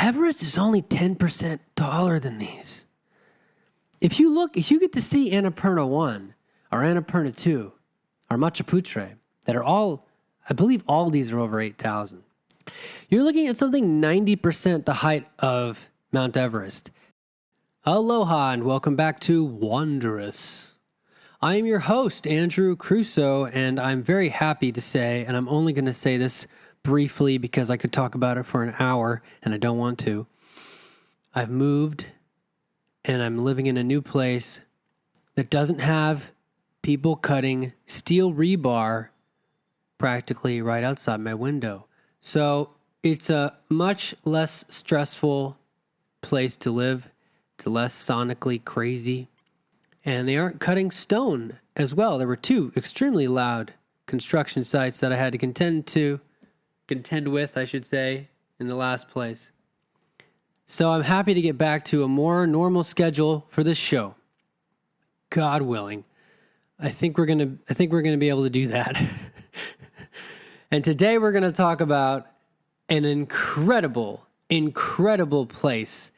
Everest is only 10% taller than these. If you get to see Annapurna 1 or Annapurna 2 or Machu Picchu, that are all, I believe all these are over 8,000. You're looking at something 90% the height of Mount Everest. Aloha and welcome back to Wondrous. I am your host, Andrew Crusoe, and I'm very happy to say, and I'm only going to say this briefly because I could talk about it for an hour and I don't want to. I've moved and I'm living in a new place that doesn't have people cutting steel rebar practically right outside my window. So it's a much less stressful place to live. It's less sonically crazy. And they aren't cutting stone as well. There were two extremely loud construction sites that I had to contend with, in the last place. So I'm happy to get back to a more normal schedule for this show. God willing. I think we're gonna be able to do that. And today we're gonna talk about an incredible place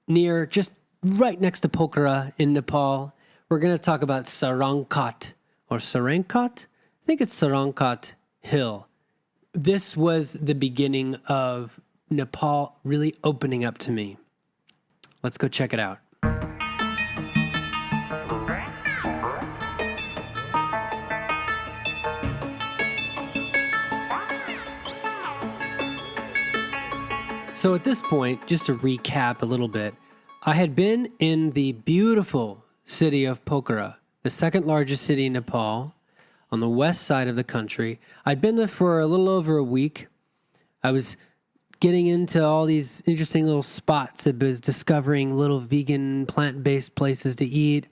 near, just right next to Pokhara in Nepal. We're gonna talk about Sarangkot. I think it's Sarangkot Hill. This was the beginning of Nepal really opening up to me. Let's go check it out. So at this point, just to recap a little bit, I had been in the beautiful city of Pokhara, the second largest city in Nepal, on the west side of the country. I'd been there for a little over a week. I was getting into all these interesting little spots. I was discovering little vegan, plant-based places to eat.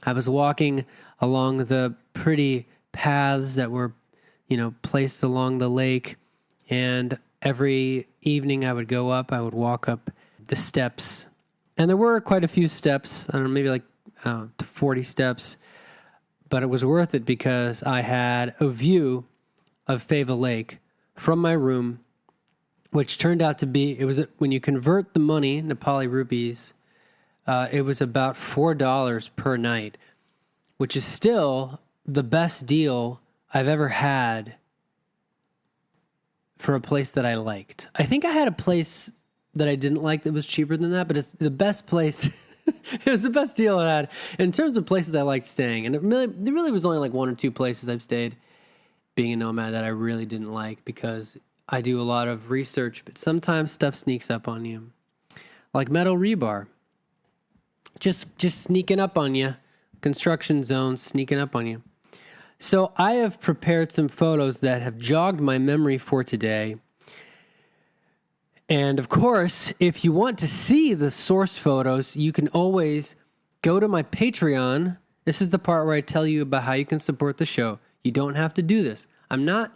I was walking along the pretty paths that were, placed along the lake. And every evening I would walk up the steps. And there were quite a few steps. I don't know, maybe 40 steps. But it was worth it because I had a view of Fava Lake from my room, which turned out to be, when you convert the money, Nepali rupees, it was about $4 per night, which is still the best deal I've ever had for a place that I liked. I think I had a place that I didn't like that was cheaper than that, but it's the best place. It was the best deal I had in terms of places I liked staying. And there really was only one or two places I've stayed being a nomad that I really didn't like because I do a lot of research, but sometimes stuff sneaks up on you. Like metal rebar. Just sneaking up on you. Construction zones sneaking up on you. So I have prepared some photos that have jogged my memory for today. And of course, if you want to see the source photos, you can always go to my Patreon. This is the part where I tell you about how you can support the show. You don't have to do this. I'm not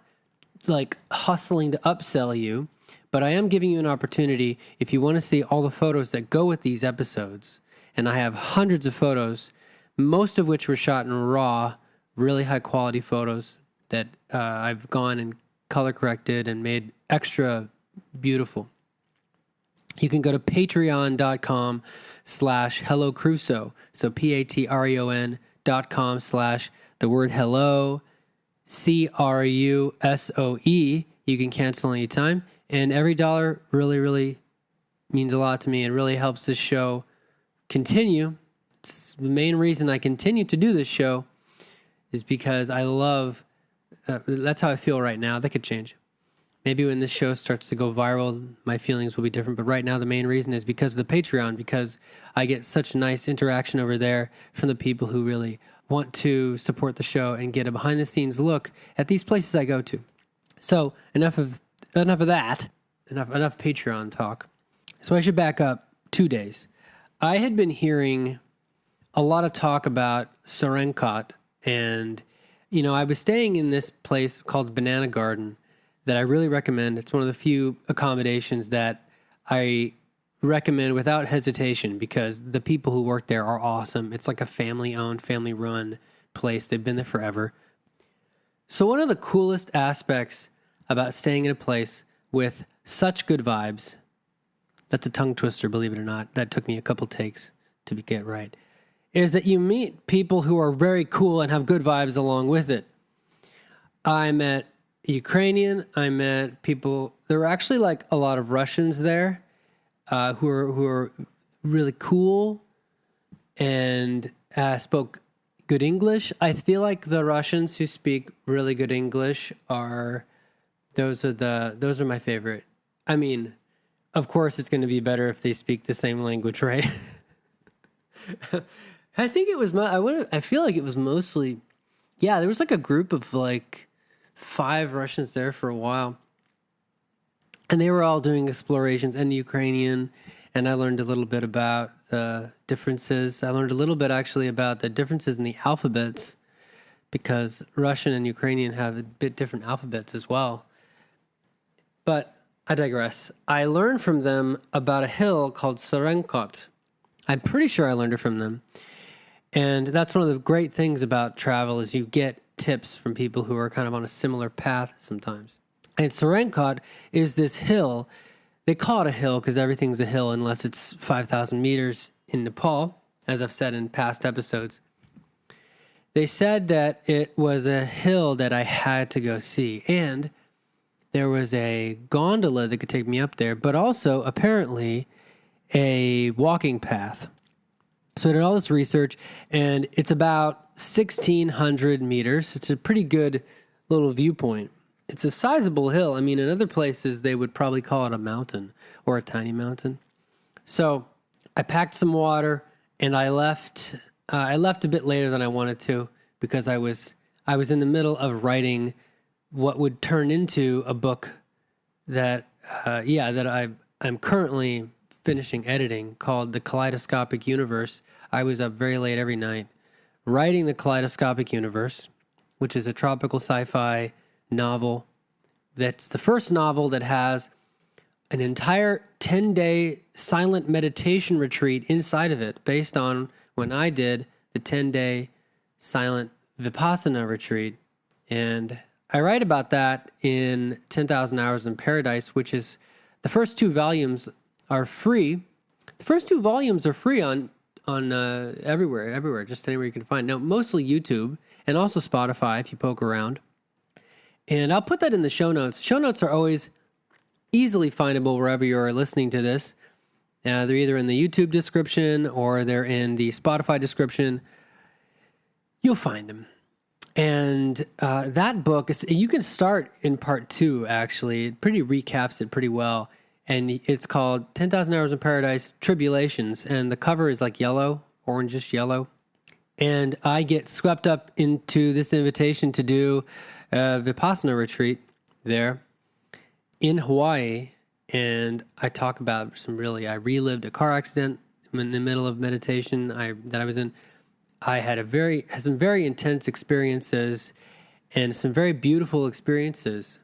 hustling to upsell you, but I am giving you an opportunity if you want to see all the photos that go with these episodes. And I have hundreds of photos, most of which were shot in RAW, really high quality photos that I've gone and color corrected and made extra beautiful. You can go to patreon.com/HelloCrusoe. So patreon.com/the word hello, CRUSOE. You can cancel anytime. And every dollar really, really means a lot to me. It really helps this show continue. It's the main reason I continue to do this show is because I love, that's how I feel right now. That could change. Maybe when this show starts to go viral, my feelings will be different. But right now, the main reason is because of the Patreon, because I get such nice interaction over there from the people who really want to support the show and get a behind-the-scenes look at these places I go to. So enough of that. Enough Patreon talk. So I should back up 2 days. I had been hearing a lot of talk about Sarangkot, and I was staying in this place called Banana Garden that I really recommend. It's one of the few accommodations that I recommend without hesitation because the people who work there are awesome. It's like a family-owned, family-run place. They've been there forever. So one of the coolest aspects about staying in a place with such good vibes that's a tongue twister, believe it or not. That took me a couple takes to get right. Is that you meet people who are very cool and have good vibes along with it. I met Ukrainian. I met people. There were actually like a lot of Russians there who are really cool and spoke good English. I feel like the Russians who speak really good English those are my favorite. I mean, of course, it's going to be better if they speak the same language, right? I think it was I feel like it was mostly, yeah. There was like a group of like 5 Russians there for a while, and they were all doing explorations and Ukrainian. And I learned a little bit about the differences. I learned a little bit actually about the differences in the alphabets, because Russian and Ukrainian have a bit different alphabets as well. But I digress. I learned from them about a hill called Sarangkot. I'm pretty sure I learned it from them. And that's one of the great things about travel is you get tips from people who are kind of on a similar path sometimes. And Sarangkot is this hill. They call it a hill because everything's a hill unless it's 5,000 meters in Nepal, as I've said in past episodes. They said that it was a hill that I had to go see. And there was a gondola that could take me up there, but also apparently a walking path. So I did all this research, and it's about 1,600 meters. It's a pretty good little viewpoint. It's a sizable hill. I mean, in other places, they would probably call it a mountain or a tiny mountain. So I packed some water, and I left a bit later than I wanted to because I was in the middle of writing what would turn into a book that I'm currently finishing editing, called The Kaleidoscopic Universe. I was up very late every night writing The Kaleidoscopic Universe, which is a tropical sci-fi novel. That's the first novel that has an entire 10-day silent meditation retreat inside of it, based on when I did the 10-day silent Vipassana retreat. And I write about that in 10,000 Hours in Paradise, which is the first 2 volumes are free. The first 2 volumes are free on everywhere, just anywhere you can find. Now, mostly YouTube and also Spotify if you poke around. And I'll put that in the show notes. Show notes are always easily findable wherever you're listening to this. They're either in the YouTube description or they're in the Spotify description. You'll find them. And that book, you can start in part 2, actually. It pretty recaps it pretty well. And it's called 10,000 Hours in Paradise, Tribulations. And the cover is like yellow, orangish yellow. And I get swept up into this invitation to do a Vipassana retreat there in Hawaii. And I talk about I relived a car accident in the middle of meditation that I was in. I had some very intense experiences and some very beautiful experiences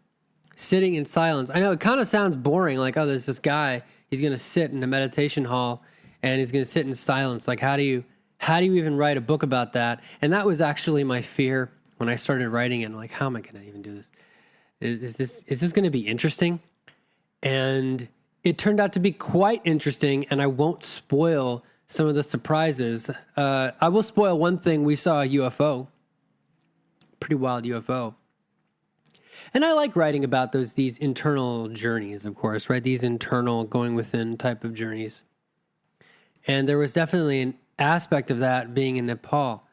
sitting in silence. I know it kind of sounds boring, like, oh, there's this guy, he's going to sit in a meditation hall and he's going to sit in silence. Like, how do you even write a book about that? And that was actually my fear when I started writing it. I'm like, how am I going to even do this? Is this going to be interesting? And it turned out to be quite interesting, and I won't spoil some of the surprises. I will spoil one thing. We saw a UFO, pretty wild UFO. And I like writing about these internal journeys, of course, right? These internal going within type of journeys. And there was definitely an aspect of that being in Nepal.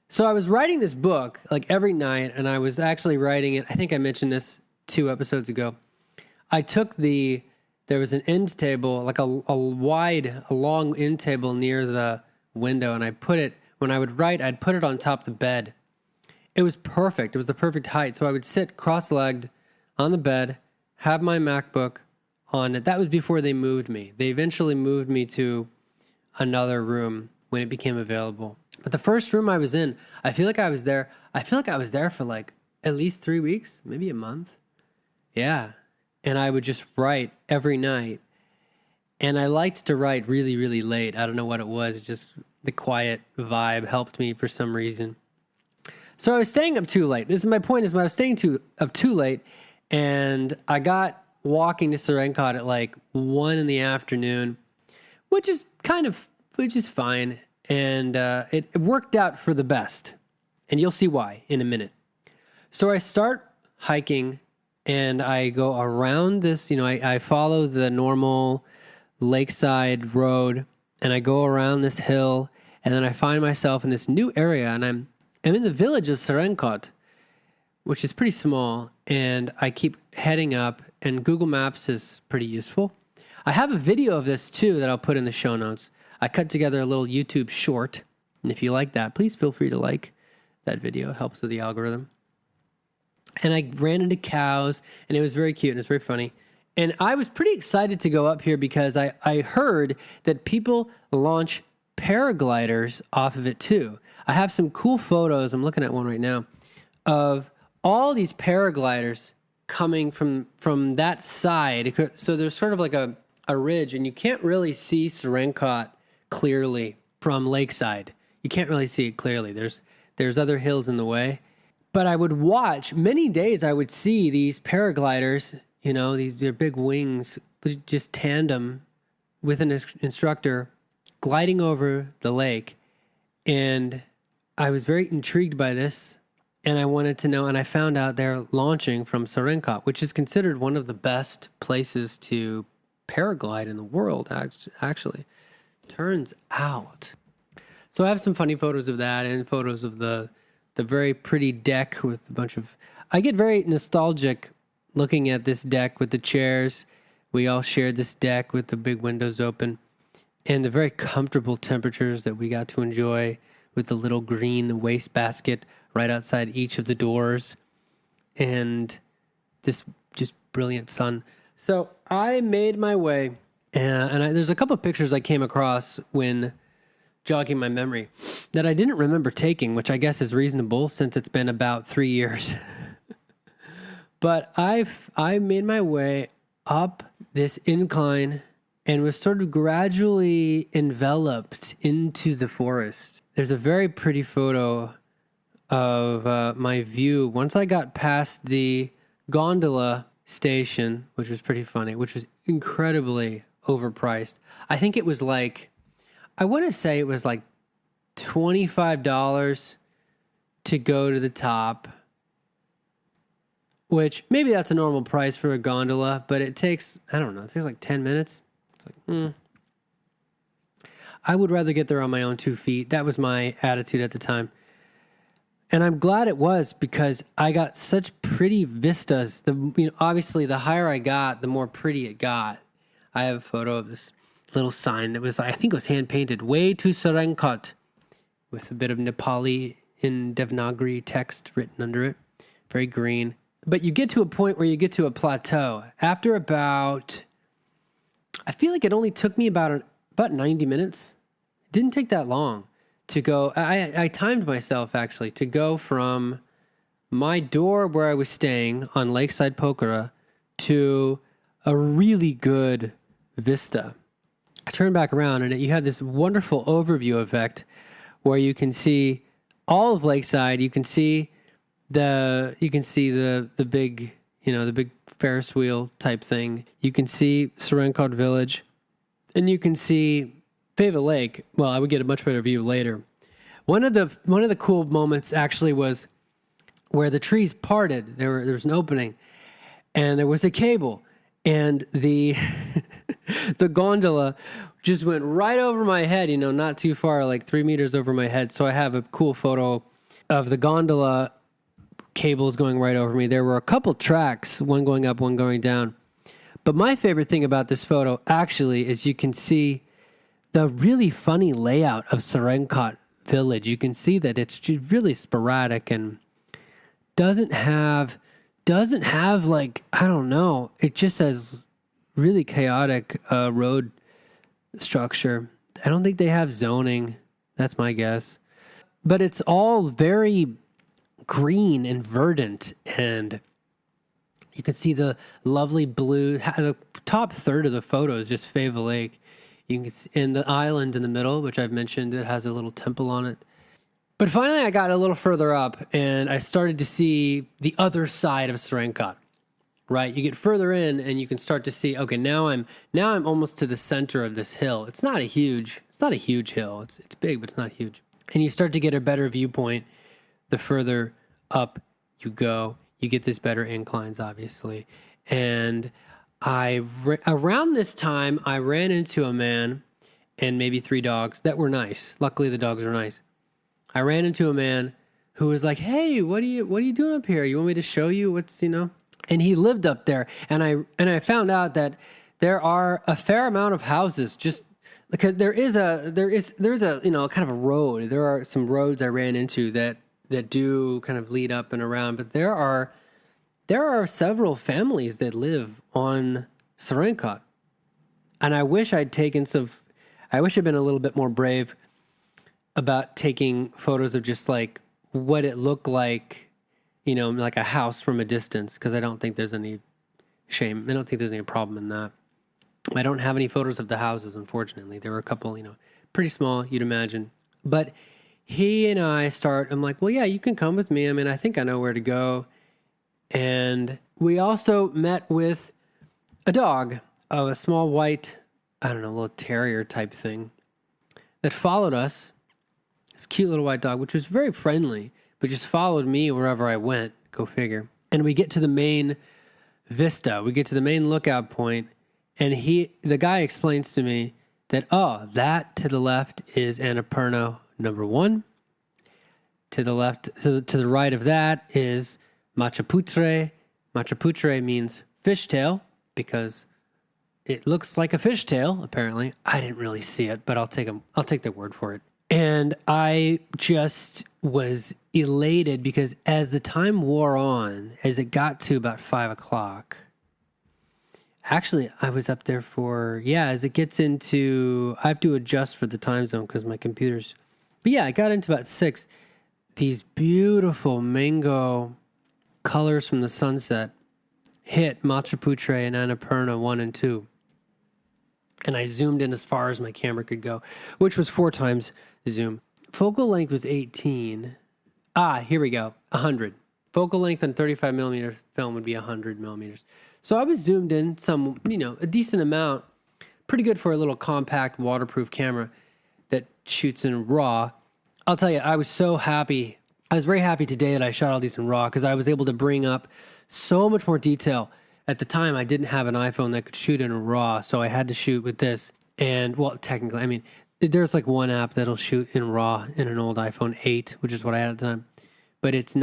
So I was writing this book like every night, and I was actually writing it. I think I mentioned this 2 episodes ago. I took there was an end table, like a long end table near the window, and when I would write, I'd put it on top of the bed. It was perfect. It was the perfect height. So I would sit cross-legged on the bed, have my MacBook on it. That was before they moved me. They eventually moved me to another room when it became available. But the first room I was in, I feel like I was there for like at least 3 weeks, maybe a month. Yeah. And I would just write every night. And I liked to write really, really late. I don't know what it was. Just the quiet vibe helped me for some reason. So I was staying up too late. This is my point, I was staying up too late. And I got walking to Sarangkot at like 1 in the afternoon, which is fine. And it worked out for the best. And you'll see why in a minute. So I start hiking and I go around this, I follow the normal lakeside road and I go around this hill and then I find myself in this new area and I'm in the village of Sarangkot, which is pretty small, and I keep heading up and Google Maps is pretty useful. I have a video of this too that I'll put in the show notes. I cut together a little YouTube short, and if you like that, please feel free to like that video. It helps with the algorithm. And I ran into cows, and it was very cute, and it's very funny. And I was pretty excited to go up here because I heard that people launch paragliders off of it too. I have some cool photos, I'm looking at one right now, of all these paragliders coming from that side. So there's sort of like a ridge, and you can't really see Sarangkot clearly from lakeside. You can't really see it clearly. There's other hills in the way. But I would watch, many days I would see these paragliders, their big wings, just tandem with an instructor gliding over the lake. And I was very intrigued by this, and I wanted to know, and I found out they're launching from Sarangkot, which is considered one of the best places to paraglide in the world, actually. Turns out. So I have some funny photos of that and photos of the very pretty deck with a bunch of... I get very nostalgic looking at this deck with the chairs. We all shared this deck with the big windows open and the very comfortable temperatures that we got to enjoy with the little green wastebasket right outside each of the doors and this just brilliant sun. So I made my way, and there's a couple of pictures I came across when jogging my memory that I didn't remember taking, which I guess is reasonable since it's been about 3 years. But I made my way up this incline and was sort of gradually enveloped into the forest. There's a very pretty photo of my view once I got past the Gondola station, which was pretty funny, which was incredibly overpriced. I think it was like, I want to say it was like $25 to go to the top, which maybe that's a normal price for a gondola, but it takes like 10 minutes. It's like, I would rather get there on my own 2 feet. That was my attitude at the time. And I'm glad it was because I got such pretty vistas. Obviously, the higher I got, the more pretty it got. I have a photo of this little sign that was, I think it was hand-painted, "Way to Sarangkot," with a bit of Nepali in Devanagari text written under it. Very green. But you get to a point where you get to a plateau. After about, I feel like it only took me about 90 minutes. It didn't take that long to go. I timed myself, actually, to go from my door where I was staying on Lakeside Pokhara to a really good vista. I turned back around and you have this wonderful overview effect where you can see all of Lakeside. You can see the big, the big Ferris wheel type thing. You can see Sarangkot village, and you can see Fava Lake. Well, I would get a much better view later. One of the cool moments actually was where the trees parted. There was an opening, and there was a cable, and the the gondola just went right over my head. Not too far, like 3 meters over my head. So I have a cool photo of the gondola cables going right over me. There were a couple tracks, one going up, one going down. But my favorite thing about this photo actually is you can see the really funny layout of Sarangkot village. You can see that it's really sporadic and doesn't have like, I don't know, it just has really chaotic road structure. I don't think they have zoning. That's my guess. But it's all very green and verdant, and you can see the lovely blue. The top third of the photo is just Fava Lake. You can see in the island in the middle, which I've mentioned, it has a little temple on it. But finally, I got a little further up, and I started to see the other side of Sarangkot, right? You get further in and you can start to see, okay, now I'm almost to the center of this hill. It's not a huge hill. It's big, but it's not huge. And you start to get a better viewpoint the further up you go. You get this better inclines, obviously. And around this time, I ran into a man and maybe 3 dogs that were nice. Luckily, the dogs were nice. I ran into a man who was like, "Hey, what are you doing up here? You want me to show you what's?" And he lived up there. And I found out that there are a fair amount of houses just because there's a kind of a road. There are some roads I ran into that do kind of lead up and around, but there are several families that live on Sarangkot. And I wish I'd been a little bit more brave about taking photos of just like what it looked like, like a house from a distance, because I don't think there's any shame. I don't think there's any problem in that. I don't have any photos of the houses, unfortunately. There were a couple, pretty small, you'd imagine. But he and I'm like, well, yeah, you can come with me. I mean, I think I know where to go. And we also met with a dog, a small white, little terrier type thing that followed us. This cute little white dog, which was very friendly, but just followed me wherever I went. Go figure. And we get to the main vista. We get to the main lookout point, and the guy explains to me that, that to the left is Annapurna number 1. To the left, to the right of that is Machaputre. Machaputre means fishtail because it looks like a fishtail, apparently. I didn't really see it, but I'll take their word for it. And I just was elated because as the time wore on, as it got to about 5 o'clock, actually, I was up there as it gets into, I have to adjust for the time zone because my computer's, but yeah, I got into about 6. These beautiful mango colors from the sunset hit Machaputre and Annapurna 1 and 2. And I zoomed in as far as my camera could go, which was 4 times zoom. Focal length was 18. Here we go. 100. Focal length on 35 millimeter film would be 100 millimeters. So I was zoomed in a decent amount. Pretty good for a little compact waterproof camera that shoots in RAW. I'll tell you, I was so happy. I was very happy today that I shot all these in RAW because I was able to bring up so much more detail. At the time, I didn't have an iPhone that could shoot in RAW, so I had to shoot with this. And, well, technically, I mean, there's like one app that'll shoot in RAW in an old iPhone 8, which is what I had at the time. But it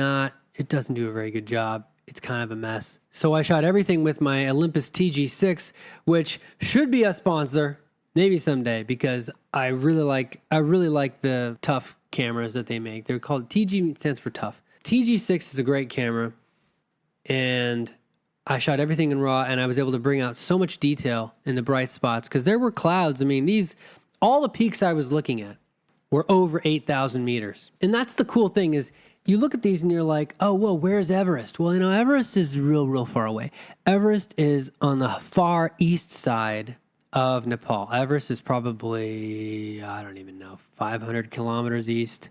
doesn't do a very good job. It's kind of a mess. So I shot everything with my Olympus TG6, which should be a sponsor, maybe someday, because I really like the tough cameras that they make. They're called TG, stands for tough. TG6 is a great camera, and I shot everything in RAW, and I was able to bring out so much detail in the bright spots because there were clouds. I mean, all the peaks I was looking at were over 8,000 meters. And that's the cool thing is you look at these and you're like, oh, well, where's Everest? Well, Everest is real far away. Everest is on the far east side of Nepal. Everest is probably, I don't even know, 500 kilometers east,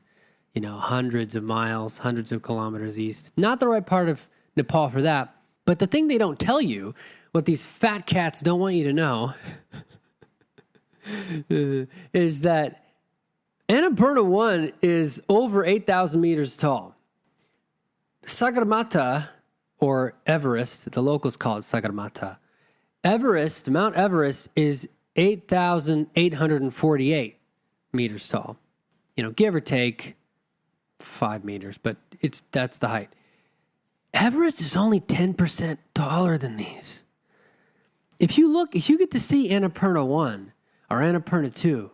hundreds of miles, hundreds of kilometers east. Not the right part of Nepal for that. But the thing they don't tell you, what these fat cats don't want you to know, is that Annapurna 1 is over 8,000 meters tall. Sagarmatha, or Everest, the locals call it Sagarmatha. Mount Everest is 8,848 meters tall. Give or take 5 meters, but that's the height. Everest is only 10% taller than these. If you get to see Annapurna 1 or Annapurna 2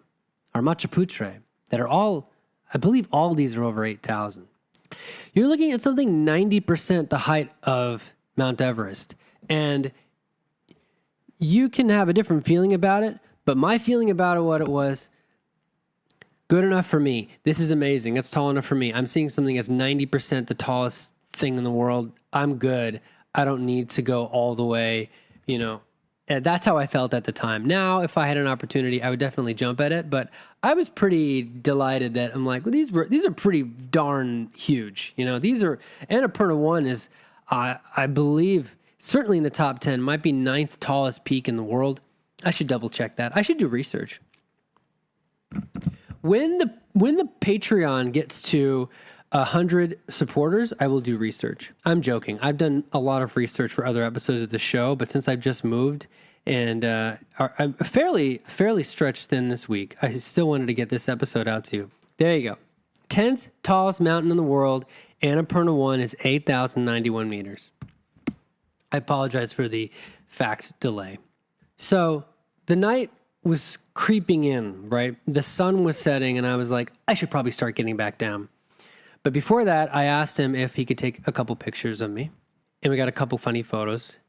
or Machaputre, that are all, I believe all these are over 8,000. You're looking at something 90% the height of Mount Everest. And you can have a different feeling about it, but my feeling about it was good enough for me. This is amazing. That's tall enough for me. I'm seeing something that's 90% the tallest thing in the world. I'm good. I don't need to go all the way, And that's how I felt at the time. Now, if I had an opportunity, I would definitely jump at it. But I was pretty delighted that I'm like, well, these are pretty darn huge. These are Annapurna 1 is, I believe, certainly in the top 10, might be 9th tallest peak in the world. I should double check that. I should do research. When the Patreon gets to 100 supporters, I will do research. I'm joking. I've done a lot of research for other episodes of the show, but since I've just moved and I'm fairly stretched thin this week, I still wanted to get this episode out to you. There you go. 10th tallest mountain in the world, Annapurna 1 is 8,091 meters. I apologize for the fact delay. So the night was creeping in, right? The sun was setting, and I was like, I should probably start getting back down. But before that, I asked him if he could take a couple pictures of me, and we got a couple funny photos.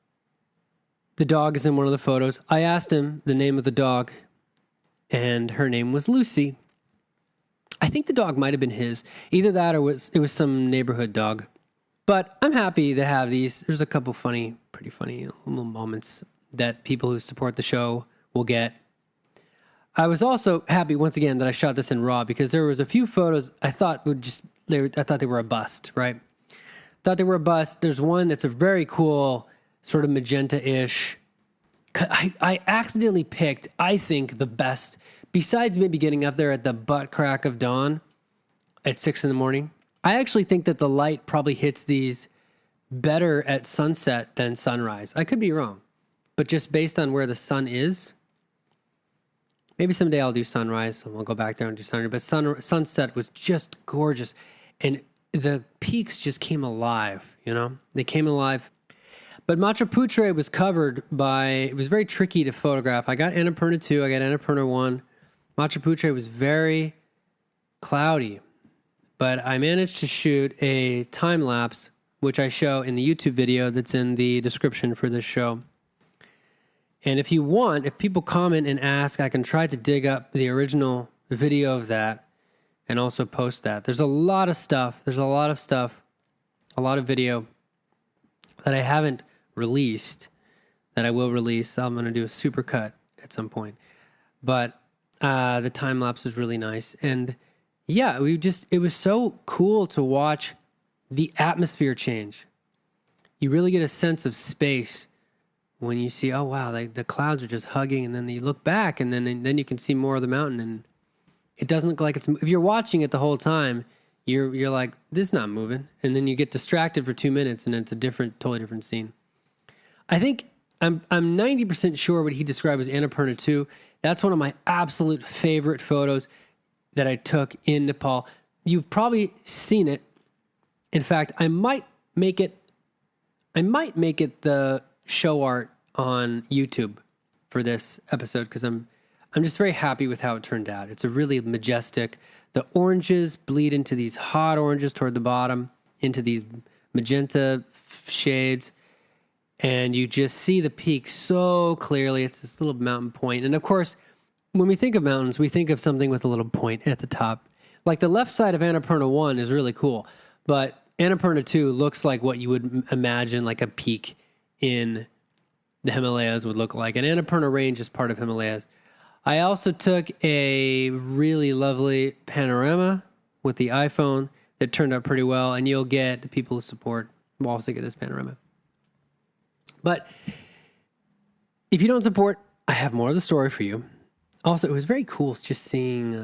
The dog is in one of the photos. I asked him the name of the dog, and her name was Lucy. I think the dog might have been his. Either that or it was some neighborhood dog. But I'm happy to have these. There's a couple pretty funny little moments that people who support the show will get. I was also happy once again that I shot this in RAW because there was a few photos I thought they were a bust, right? Thought they were a bust. There's one that's a very cool sort of magenta-ish. I accidentally picked, I think, the best, besides maybe getting up there at the butt crack of dawn at 6 a.m. I actually think that the light probably hits these better at sunset than sunrise. I could be wrong, but just based on where the sun is, maybe someday I'll do sunrise and we'll go back there and do sunrise. But sunset was just gorgeous, and the peaks just came alive. They came alive. But Machu Picchu was covered by. It was very tricky to photograph. I got Annapurna 2. I got Annapurna 1. Machu Picchu was very cloudy, but I managed to shoot a time lapse, which I show in the YouTube video that's in the description for this show. And if people comment and ask, I can try to dig up the original video of that and also post that. There's a lot of stuff. A lot of video that I haven't released that I will release. I'm going to do a super cut at some point. But the time lapse was really nice. And yeah, it was so cool to watch the atmosphere change. You really get a sense of space when you see, oh wow, the clouds are just hugging, and then you look back, and then you can see more of the mountain, and it doesn't look like it's. If you're watching it the whole time, you're like, this is not moving, and then you get distracted for 2 minutes, and it's a totally different scene. I think I'm 90% sure what he described as Annapurna 2. That's one of my absolute favorite photos that I took in Nepal. You've probably seen it. In fact, I might make it the show art on YouTube for this episode because I'm just very happy with how it turned out. It's a really majestic. The oranges bleed into these hot oranges toward the bottom, into these magenta shades, and you just see the peak so clearly. It's this little mountain point. And of course, when we think of mountains, we think of something with a little point at the top. Like the left side of Annapurna 1 is really cool, but Annapurna 2 looks like what you would imagine like a peak in the Himalayas would look like. And Annapurna Range is part of Himalayas. I also took a really lovely panorama with the iPhone that turned out pretty well, and you'll get the people who support will also get this panorama. But if you don't support, I have more of the story for you. Also, it was very cool just seeing,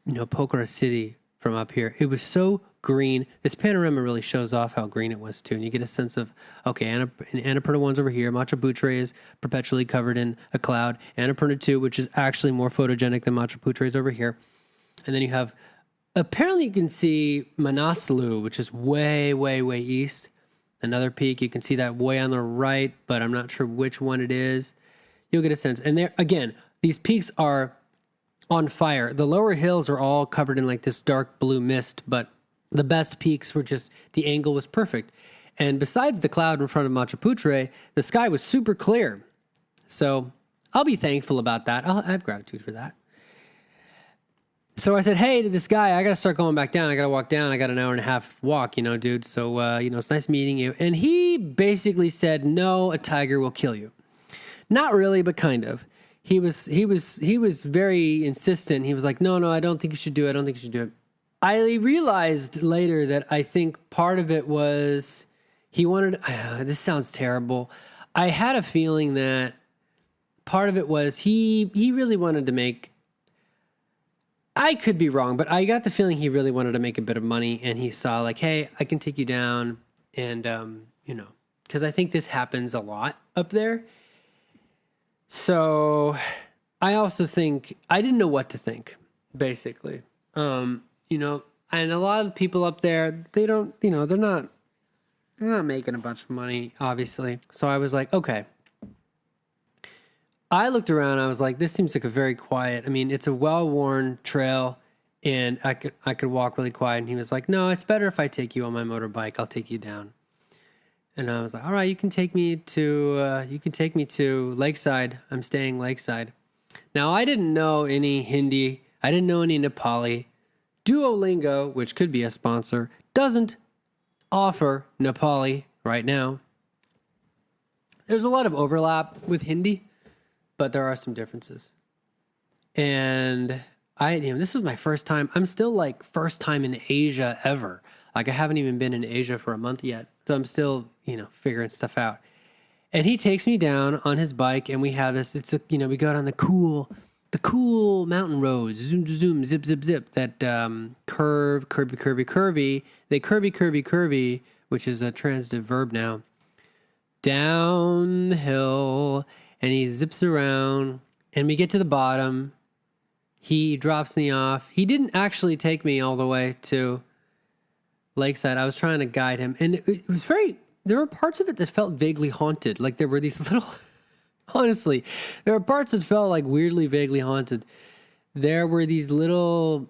Pokhara city from up here. It was so green. This panorama really shows off how green it was too. And you get a sense of, okay, Annapurna 1's over here. Machu Picchu is perpetually covered in a cloud. Annapurna 2, which is actually more photogenic than Machu Picchu, is over here. And then you have, apparently you can see Manaslu, which is way, way, way east. Another peak. You can see that way on the right, but I'm not sure which one it is. You'll get a sense. And there, again, these peaks are on fire. The lower hills are all covered in like this dark blue mist, but the best peaks were just, the angle was perfect. And besides the cloud in front of Machu Picchu, the sky was super clear. So I'll be thankful about that. I have gratitude for that. So I said, hey, to this guy, I got to start going back down. I got to walk down. I got an hour and a half walk, dude. So, it's nice meeting you. And he basically said, no, a tiger will kill you. Not really, but kind of. He was very insistent. He was like, no, I don't think you should do it. I realized later that I think part of it was he wanted, this sounds terrible. I had a feeling that part of it was he really wanted to make, I could be wrong, but I got the feeling he really wanted to make a bit of money, and he saw like, hey, I can take you down, and because I think this happens a lot up there. So I also think I didn't know what to think, basically. And a lot of the people up there, they don't, they're not making a bunch of money, obviously. So I was like, okay. I looked around. I was like, this seems like a very quiet. I mean, it's a well-worn trail, and I could walk really quiet. And he was like, no, it's better if I take you on my motorbike. I'll take you down. And I was like, all right, you can take me to Lakeside. I'm staying Lakeside. Now, I didn't know any Hindi. I didn't know any Nepali. Duolingo, which could be a sponsor, doesn't offer Nepali right now. There's a lot of overlap with Hindi, but there are some differences. And this was my first time. I'm still like first time in Asia ever. Like I haven't even been in Asia for a month yet. So I'm still, figuring stuff out. And he takes me down on his bike, and we have this, we go down the cool mountain roads, zoom, zoom, zip, zip, zip, that curvy. They curvy, which is a transitive verb now, down the hill, and he zips around, and we get to the bottom. He drops me off. He didn't actually take me all the way to Lakeside. I was trying to guide him, and it was there were parts of it that felt vaguely haunted. Like there were these little, honestly, there were parts that felt like weirdly, vaguely haunted. There were these little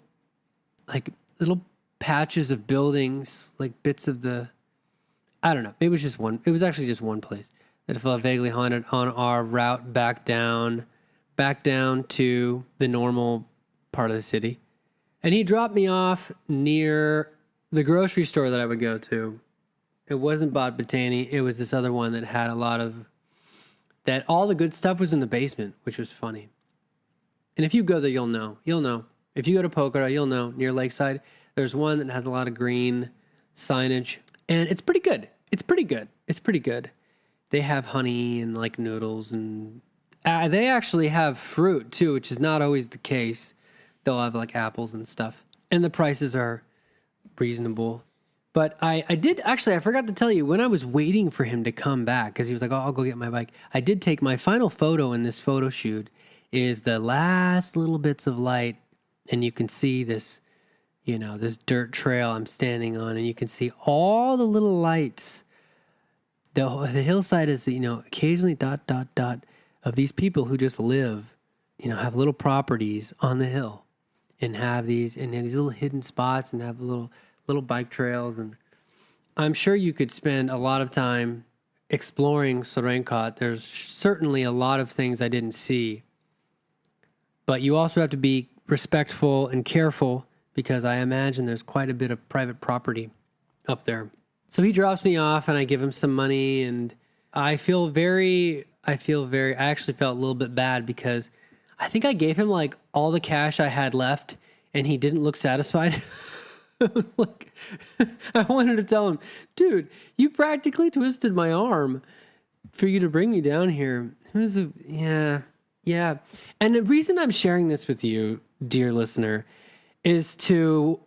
patches of buildings, like bits of I don't know. It was actually just one place that felt vaguely haunted on our route back down to the normal part of the city. And he dropped me off near the grocery store that I would go to. It wasn't Bad Batani. It was this other one that had that all the good stuff was in the basement, which was funny. And if you go there, you'll know. If you go to Pokhara, you'll know. Near Lakeside, there's one that has a lot of green signage. And it's pretty good. They have honey and like noodles, and they actually have fruit too, which is not always the case. They'll have like apples and stuff. And the prices are reasonable. But I forgot to tell you, when I was waiting for him to come back, because he was like, oh, I'll go get my bike. I did take my final photo in this photo shoot is the last little bits of light. And you can see this, this dirt trail I'm standing on, and you can see all the little lights. The hillside is, occasionally dot of these people who just live, have little properties on the hill and have these little hidden spots and have little bike trails. And I'm sure you could spend a lot of time exploring Sarangkot. There's certainly a lot of things I didn't see, but you also have to be respectful and careful, because I imagine there's quite a bit of private property up there. So he drops me off, and I give him some money, and I actually felt a little bit bad, because I think I gave him like all the cash I had left, and he didn't look satisfied. I was like, I wanted to tell him, dude, you practically twisted my arm for you to bring me down here. It was yeah. And the reason I'm sharing this with you, dear listener, is to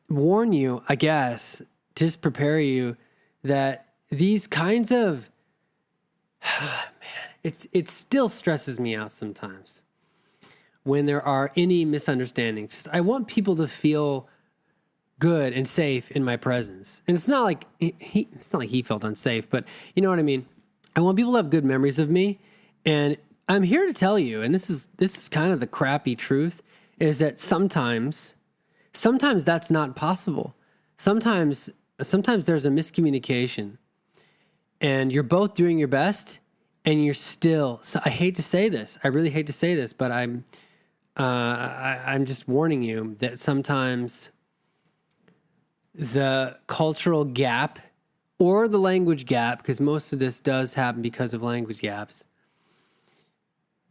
warn you, I guess, just prepare you that these kinds of, it still stresses me out sometimes when there are any misunderstandings. I want people to feel good and safe in my presence. And it's not like he felt unsafe, but you know what I mean? I want people to have good memories of me. And I'm here to tell you, and this is kind of the crappy truth, is that sometimes that's not possible. Sometimes there's a miscommunication, and you're both doing your best, and you're still, so I hate to say this. I really hate to say this, but I'm just warning you that sometimes the cultural gap or the language gap, because most of this does happen because of language gaps,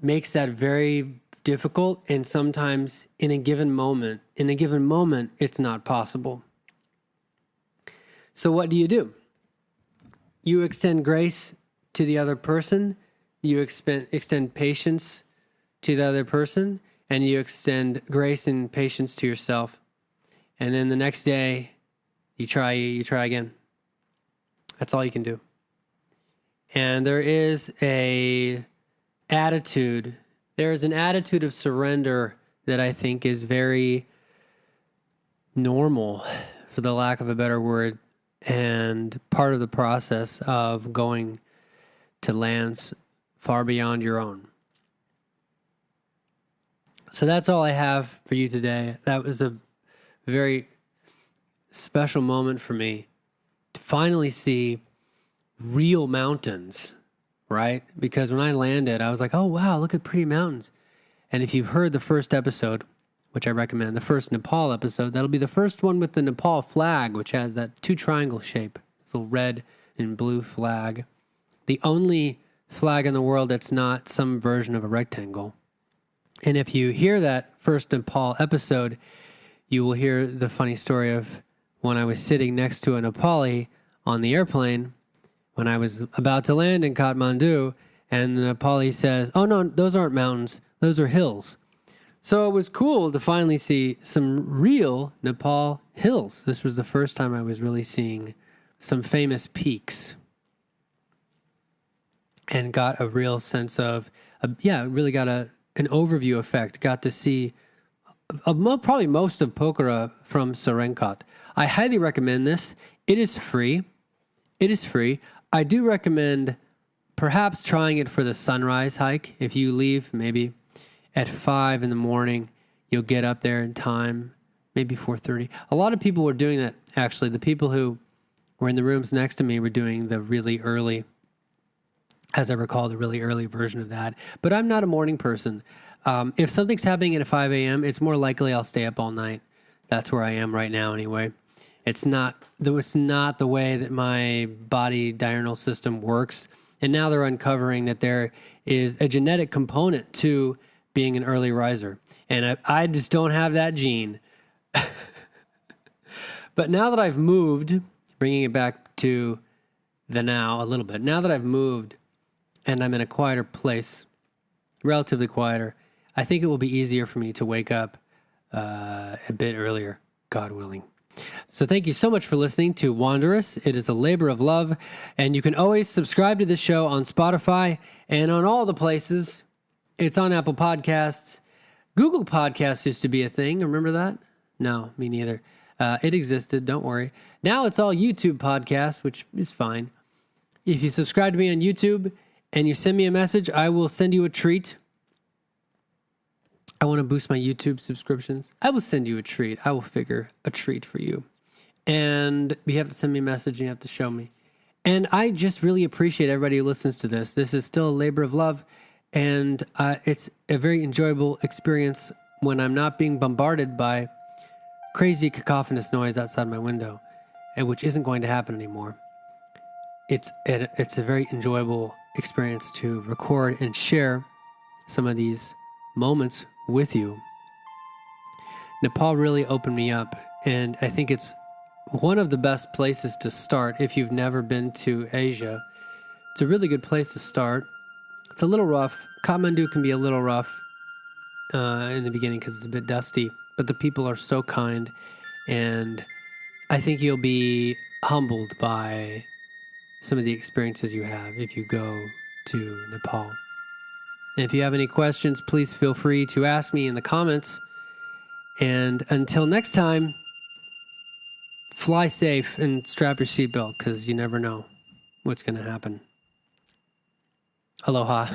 makes that very difficult. And sometimes in a given moment, it's not possible. So what do? You extend grace to the other person, you extend patience to the other person, and you extend grace and patience to yourself. And then the next day, you try again. That's all you can do. And there is an attitude of surrender that I think is very normal, for the lack of a better word, and part of the process of going to lands far beyond your own. So that's all I have for you today. That was a very special moment for me to finally see real mountains, right? Because when I landed, I was like, oh, wow, look at pretty mountains. And if you've heard the first episode, which I recommend, the first Nepal episode, that'll be the first one with the Nepal flag, which has that 2 triangle shape. It's a red and blue flag. The only flag in the world that's not some version of a rectangle. And if you hear that first Nepal episode, you will hear the funny story of when I was sitting next to a Nepali on the airplane when I was about to land in Kathmandu, and the Nepali says, oh no, those aren't mountains, those are hills. So it was cool to finally see some real Nepal hills. This was the first time I was really seeing some famous peaks and got a real sense of, really got an overview effect. Got to see probably most of Pokhara from Sarangkot. I highly recommend this. It is free. I do recommend perhaps trying it for the sunrise hike. If you leave maybe at 5 in the morning, you'll get up there in time, maybe 4:30. A lot of people were doing that, actually. The people who were in the rooms next to me were doing the really early, as I recall, the really early version of that. But I'm not a morning person. If something's happening at 5 a.m., it's more likely I'll stay up all night. That's where I am right now anyway. It's not the way that my body diurnal system works. And now they're uncovering that there is a genetic component to being an early riser. And I just don't have that gene. But now that I've moved, bringing it back to the now a little bit, now that I've moved and I'm in a quieter place, relatively quieter, I think it will be easier for me to wake up a bit earlier, God willing. So thank you so much for listening to Wanderous. It is a labor of love, and you can always subscribe to this show on Spotify and on all the places. It's on Apple Podcasts. Google Podcasts used to be a thing. Remember that? No, me neither. It existed. Don't worry. Now it's all YouTube podcasts, which is fine. If you subscribe to me on YouTube and you send me a message, I will send you a treat. I want to boost my YouTube subscriptions. I will send you a treat. I will figure a treat for you. And you have to send me a message and you have to show me. And I just really appreciate everybody who listens to this. This is still a labor of love. And it's a very enjoyable experience when I'm not being bombarded by crazy cacophonous noise outside my window, and which isn't going to happen anymore. It's a very enjoyable experience to record and share some of these moments with you. Nepal really opened me up, and I think it's one of the best places to start if you've never been to Asia. It's a really good place to start. It's a little rough. Kathmandu can be a little rough in the beginning because it's a bit dusty, but the people are so kind, and I think you'll be humbled by some of the experiences you have if you go to Nepal. And if you have any questions, please feel free to ask me in the comments. And until next time, fly safe and strap your seatbelt because you never know what's going to happen. Aloha.